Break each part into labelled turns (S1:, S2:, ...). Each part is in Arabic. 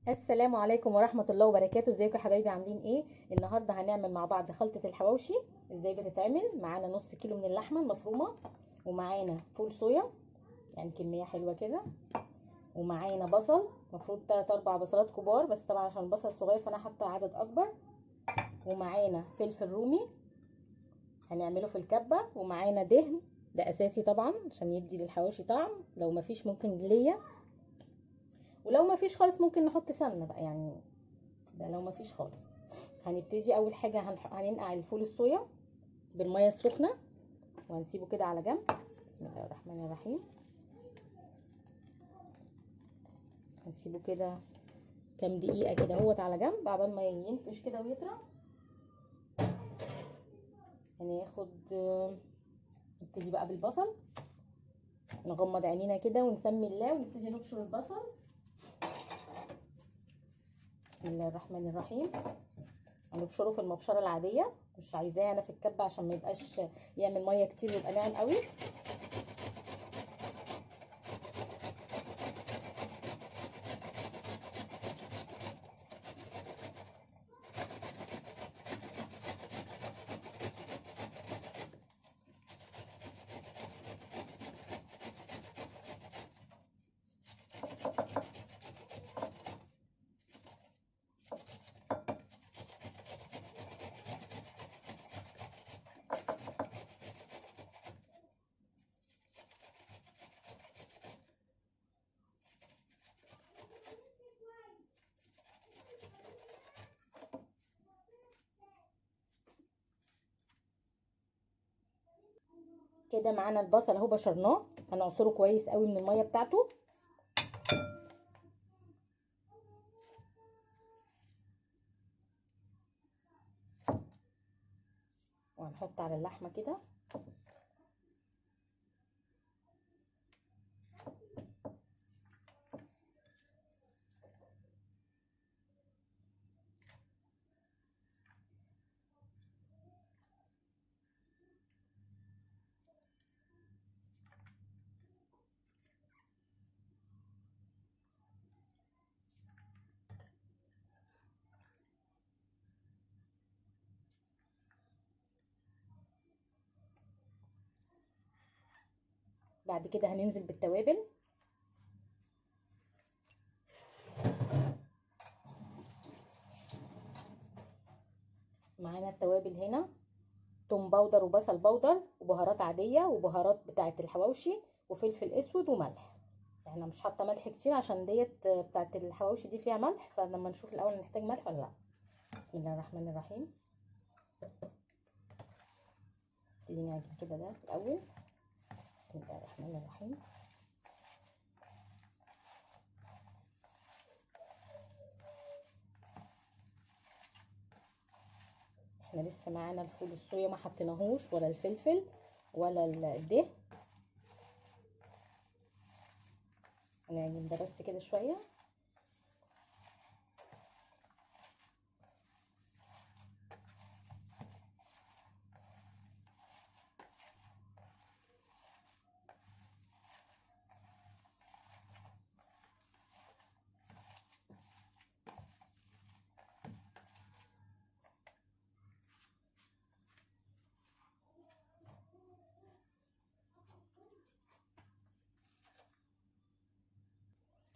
S1: السلام عليكم ورحمة الله وبركاته. ازيكم يا حبايبي؟ عاملين ايه؟ النهاردة هنعمل مع بعض خلطة الحواوشي. ازاي بتتعمل؟ معانا نص كيلو من اللحمة المفرومة، ومعانا فول صويا يعني كمية حلوة كده، ومعانا بصل مفروض 3-4 بصلات كبار، بس طبعا عشان البصل صغير فانا حاطة عدد اكبر، ومعانا فلفل رومي هنعمله في الكبة، ومعانا دهن، ده اساسي طبعا عشان يدي للحواوشي طعم، لو مفيش ممكن ليا، ولو مفيش خالص ممكن نحط سمنة بقى يعني، ده لو مفيش خالص. هنبتدي اول حاجه هننقع الفول الصويا بالميه السخنه وهنسيبه كده على جنب. بسم الله الرحمن الرحيم. هنسيبه كده كام دقيقه كده اهوت على جنب عبال ما ينفش كده ويطرى. هناخد نبتدي بقى بالبصل، نغمض عينينا كده ونسمي الله ونبتدي نبشر البصل. بسم الله الرحمن الرحيم. هنبشره في المبشره العاديه، مش عايزاه انا في الكبه عشان ما يبقاش يعمل ميه كتير ويبقى ناعم قوي. كده معانا البصل اهو بشرناه، هنعصره كويس قوي من الميه بتاعته. وهنحط على اللحمه كده. بعد كده هننزل بالتوابل. معانا التوابل هنا توم باودر وبصل باودر وبهارات عاديه وبهارات بتاعه الحواوشي وفلفل اسود وملح. احنا مش حاطه ملح كتير عشان ديت بتاعه الحواوشي دي فيها ملح، فلما نشوف الاول نحتاج ملح ولا لا. بسم الله الرحمن الرحيم. نبتدي نعجن كده ده الاول. بسم الله الرحمن الرحيم. احنا لسه معانا الفول الصويا ما حطيناهوش ولا الفلفل ولا الدهن. هنعجن ده بس كده شويه.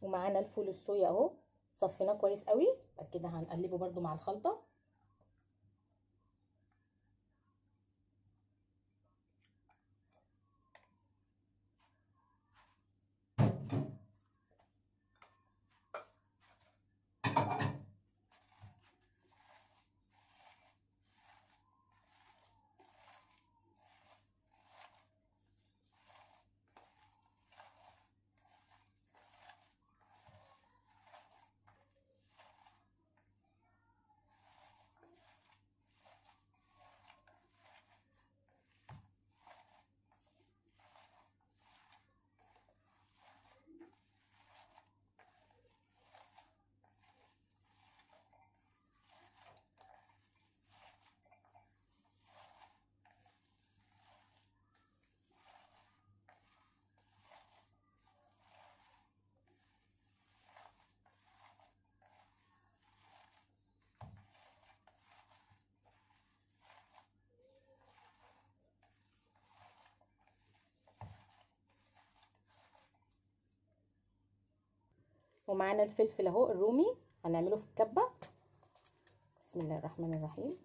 S1: ومعانا الفول الصويا اهو صفيناه كويس قوي. بعد كده هنقلبه برده مع الخلطه. ومعانا الفلفل اهو الرومي هنعمله في الكبه. بسم الله الرحمن الرحيم.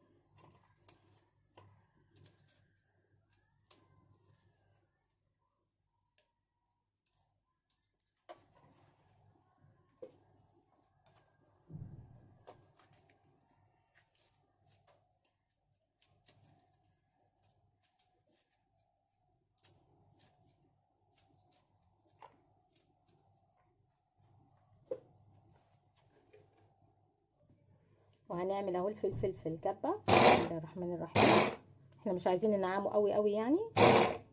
S1: وهنعمل اهو الفلفل في الكبه. بسم الله الرحمن الرحيم. احنا مش عايزين ننعمه قوي قوي يعني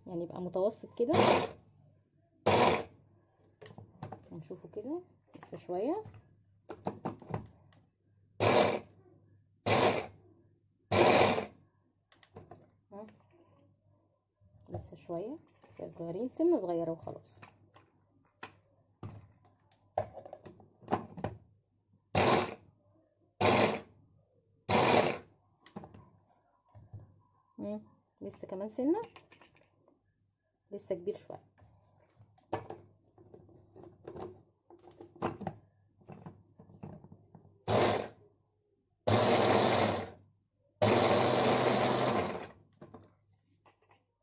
S1: يبقى متوسط كده. هنشوفه كده لسه شويه. لسه شويه صغيرين، سنه صغيره وخلاص. لسه كمان سنه، لسه كبير شويه.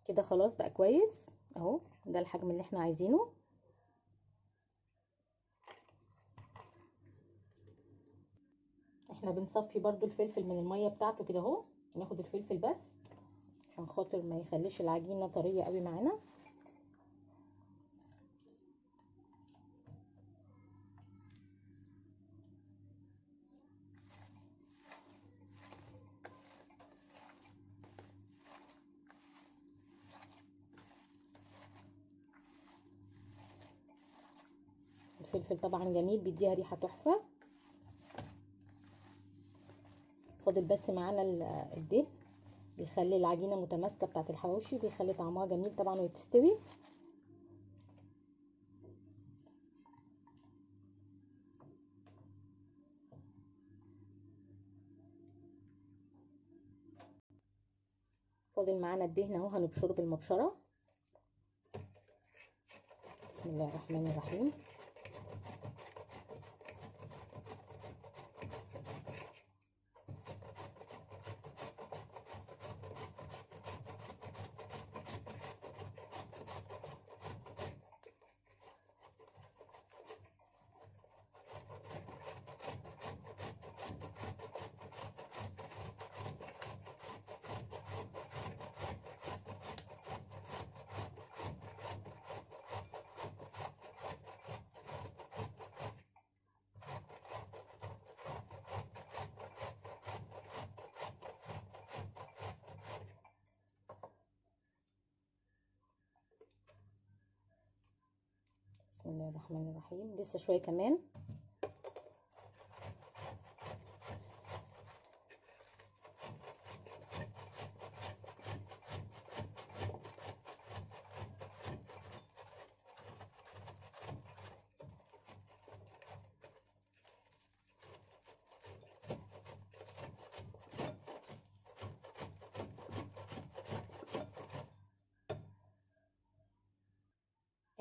S1: كده خلاص بقى كويس اهو، ده الحجم اللي احنا عايزينه. احنا بنصفي برضو الفلفل من الميه بتاعته كده اهو، ناخد الفلفل بس عشان خاطر ما يخليش العجينه طريه قوي معانا. الفلفل طبعا جميل بيديها ريحه تحفه. فاضل بس معانا الدهن، بيخلي العجينه متماسكه بتاعه الحواوشي، بيخلي طعمها جميل طبعا وتستوي. فاضل معانا الدهن اهو، هنبشره بالمبشره. بسم الله الرحمن الرحيم. بسم الله الرحمن الرحيم. لسه شويه كمان.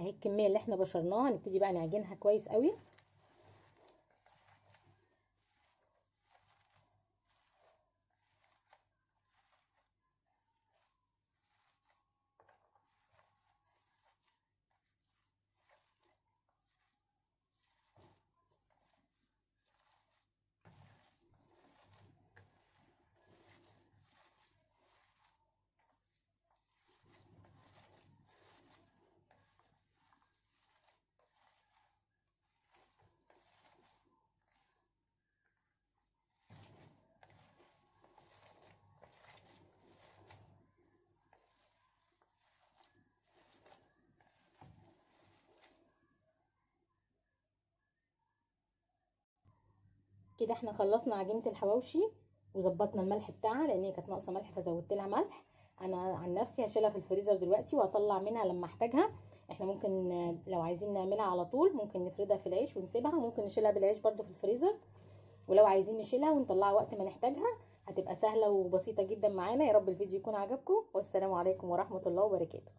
S1: اهي الكميه اللي احنا بشرناها، هنبتدي بقى نعجنها كويس قوي. كده احنا خلصنا عجينه الحواوشي وظبطنا الملح بتاعها، لان هي كانت ناقصه ملح فزودت لها ملح. انا عن نفسي هشيلها في الفريزر دلوقتي وهطلع منها لما احتاجها. احنا ممكن لو عايزين نعملها على طول ممكن نفردها في العيش ونسيبها، وممكن نشيلها بالعيش برده في الفريزر. ولو عايزين نشيلها ونطلعها وقت ما نحتاجها هتبقى سهله وبسيطه جدا معانا. يا رب الفيديو يكون عجبكم، والسلام عليكم ورحمه الله وبركاته.